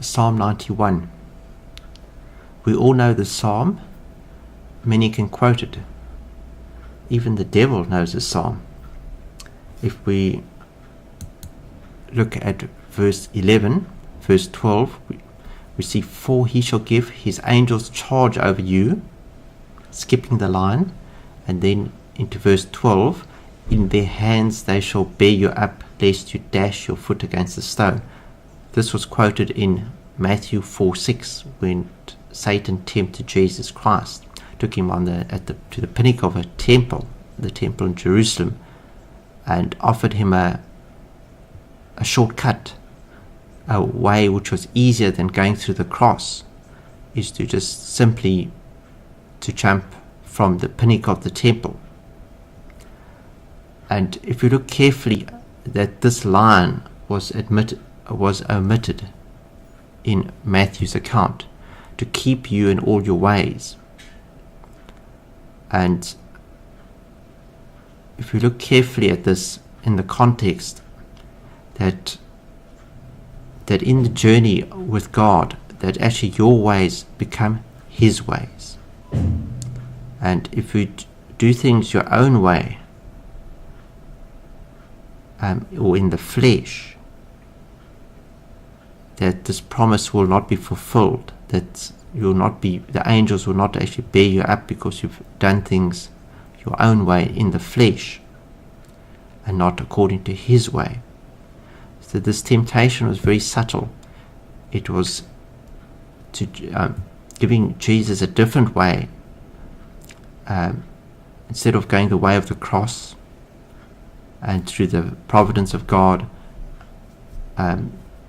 Psalm 91. We all know the psalm. Many can quote it. Even the devil knows the psalm. If we look at verse 11, verse 12, we see, "For he shall give his angels charge over you," skipping the line, and then into verse 12, "In their hands they shall bear you up, lest you dash your foot against a stone." This was quoted in Matthew 4:6, when Satan tempted Jesus Christ, took him to the pinnacle of a temple, the temple in Jerusalem, and offered him a shortcut, a way which was easier than going through the cross, is to just simply to jump from the pinnacle of the temple. And if you look carefully, that this line was omitted in Matthew's account, to keep you in all your ways. And if you look carefully at this in the context, that in the journey with God, that actually your ways become His ways. And if you do things your own way, or in the flesh, that this promise will not be fulfilled, that the angels will not actually bear you up because you've done things your own way in the flesh and not according to His way. So this temptation was very subtle. It was to giving Jesus a different way. Instead of going the way of the cross, and through the providence of God,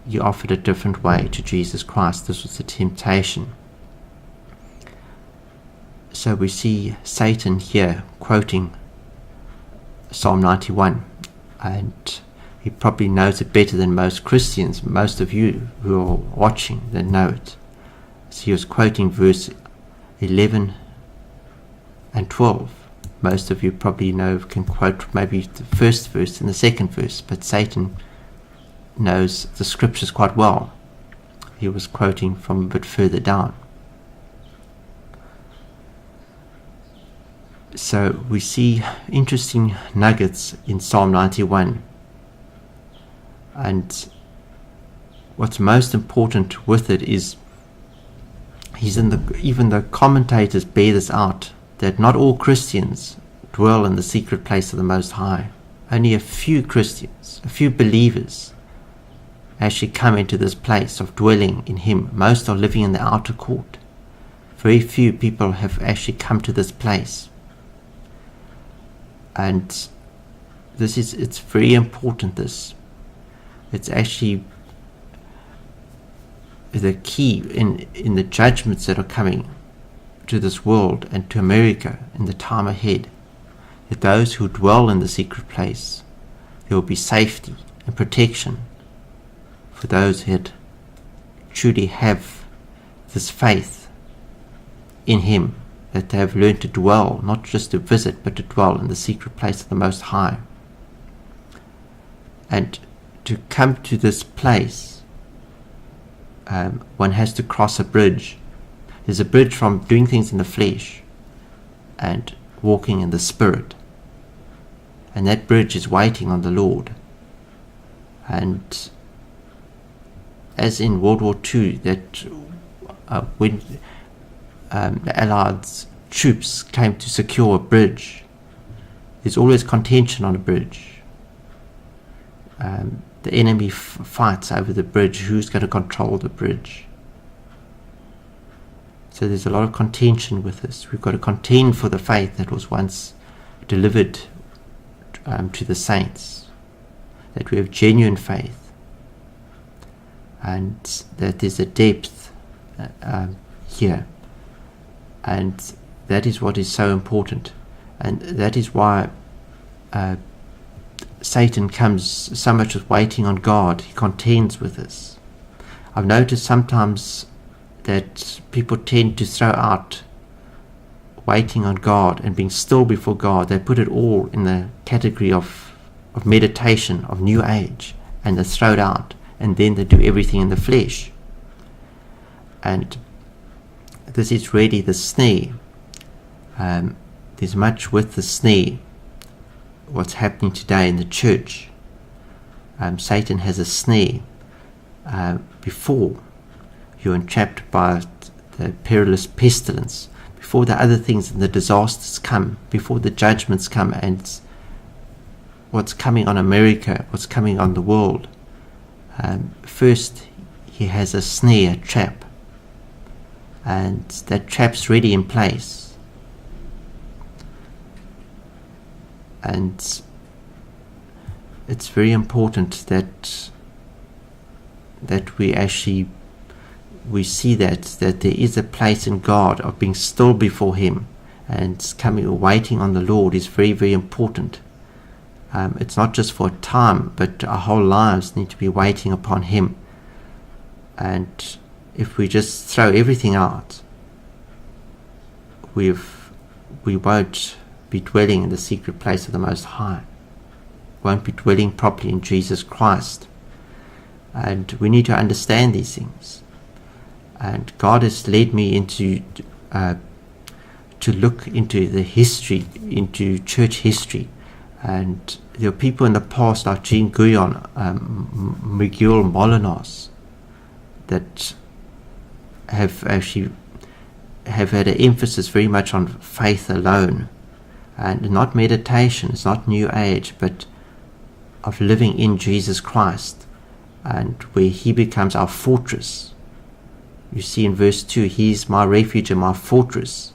He offered a different way to Jesus Christ. This was the temptation. So we see Satan here quoting Psalm 91, and he probably knows it better than most Christians, most of you who are watching that know it. So he was quoting verse 11 and 12. Most of you probably can quote maybe the first verse and the second verse, but Satan knows the scriptures quite well. He was quoting from a bit further down. So we see interesting nuggets in Psalm 91. And what's most important with it is, even the commentators bear this out, that not all Christians dwell in the secret place of the Most High. Only a few Christians, a few believers, actually come into this place of dwelling in Him. Most are living in the outer court. Very few people have actually come to this place. And it's very important, this. It's actually the key in the judgments that are coming to this world and to America in the time ahead, that those who dwell in the secret place, there will be safety and protection for those who truly have this faith in Him, that they have learned to dwell, not just to visit, but to dwell in the secret place of the Most High. And to come to this place, one has to cross a bridge. There's a bridge from doing things in the flesh and walking in the Spirit. And that bridge is waiting on the Lord. And as in World War II, that when the Allied troops came to secure a bridge, there's always contention on a bridge. The enemy fights over the bridge, who's going to control the bridge. So there's a lot of contention with this. We've got to contend for the faith that was once delivered to the saints, that we have genuine faith, and that there's a depth here. And that is what is so important. And that is why Satan comes so much with waiting on God. He contends with us. I've noticed sometimes that people tend to throw out waiting on God and being still before God. They put it all in the category of meditation, of New Age, and they throw it out, and then they do everything in the flesh. And this is really the snare. There's much with the snare, what's happening today in the church. Satan has a snare before you're entrapped by the perilous pestilence, before the other things and the disasters come, before the judgments come, and what's coming on America, what's coming on the world. First, he has a snare, a trap, and that trap's ready in place. And it's very important that we see that there is a place in God of being still before Him, and waiting on the Lord is very, very important. It's not just for a time, but our whole lives need to be waiting upon Him. And if we just throw everything out, we won't be dwelling in the secret place of the Most High. Won't be dwelling properly in Jesus Christ. And we need to understand these things. And God has led me into to look into the history, into church history. And there are people in the past like Jean Guyon, Miguel Molinos, that have had an emphasis very much on faith alone, and not meditation. It's not New Age, but of living in Jesus Christ, and where He becomes our fortress. You see in verse 2, He is my refuge and my fortress.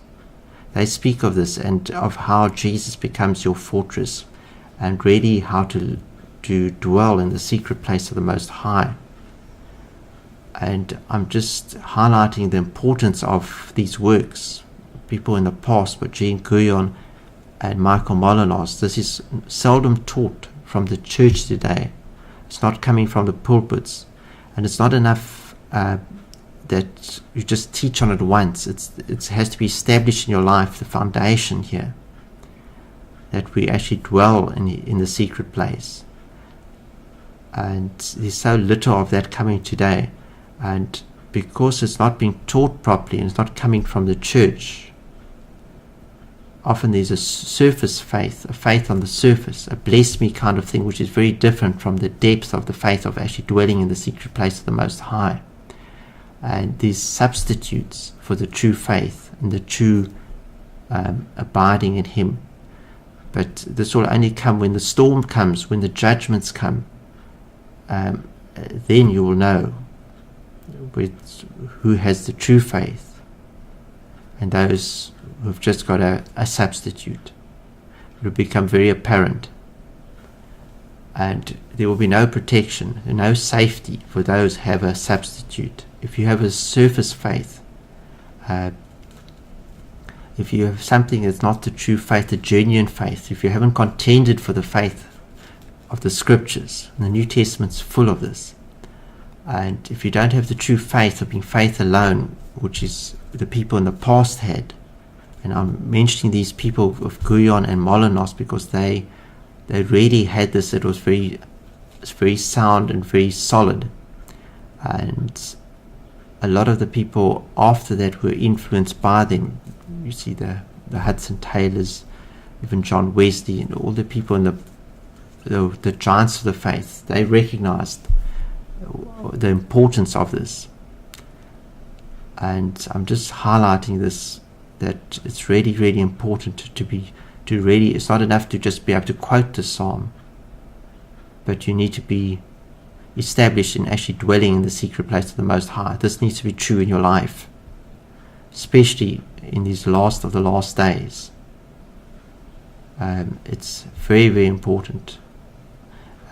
They speak of this and of how Jesus becomes your fortress, and really how to dwell in the secret place of the Most High. And I'm just highlighting the importance of these works. People in the past, but Jean Guyon and Michael Molinos, this is seldom taught from the church today. It's not coming from the pulpits, and it's not enough that you just teach on it once. It has to be established in your life, the foundation here, that we actually dwell in the secret place. And there's so little of that coming today, and because it's not being taught properly and it's not coming from the church, often there's a surface faith, a faith on the surface, a bless me kind of thing, which is very different from the depth of the faith of actually dwelling in the secret place of the Most High. And these substitutes for the true faith and the true abiding in Him. But this will only come when the storm comes, when the judgments come. Then you will know who has the true faith and those who've just got a substitute. It will become very apparent. And there will be no protection and no safety for those who have a substitute. If you have a surface faith, if you have something that's not the true faith, the genuine faith, if you haven't contended for the faith of the Scriptures, and the New Testament's full of this, and if you don't have the true faith of being faith alone, which is the people in the past had, and I'm mentioning these people of Guyon and Molinos because they really had this. It was very sound and very solid, and a lot of the people after that were influenced by them. You see the Hudson Taylors, even John Wesley, and all the people in the giants of the faith. They recognized the importance of this, and I'm just highlighting this, that it's really, really important to really, it's not enough to just be able to quote the psalm, but you need to be established in actually dwelling in the secret place of the Most High. This needs to be true in your life, especially in these last of the last days. It's very, very important.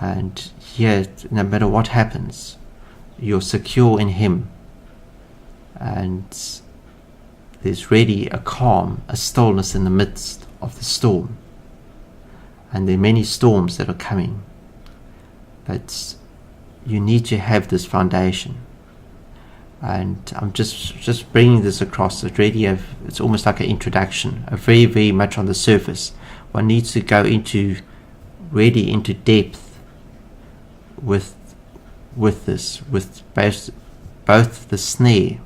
And here, no matter what happens, you're secure in Him, and there's really a calm, a stillness in the midst of the storm. And there are many storms that are coming, but you need to have this foundation. And I'm just bringing this across. It's almost like an introduction, a very, very much on the surface. One needs to go into depth with this, with both the snare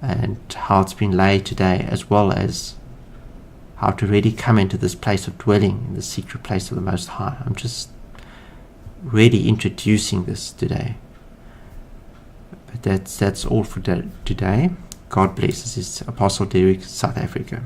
and how it's been laid today, as well as how to really come into this place of dwelling in the secret place of the Most High. I'm just really introducing this today. But that's all for today. God bless. This is Apostle Derek, South Africa.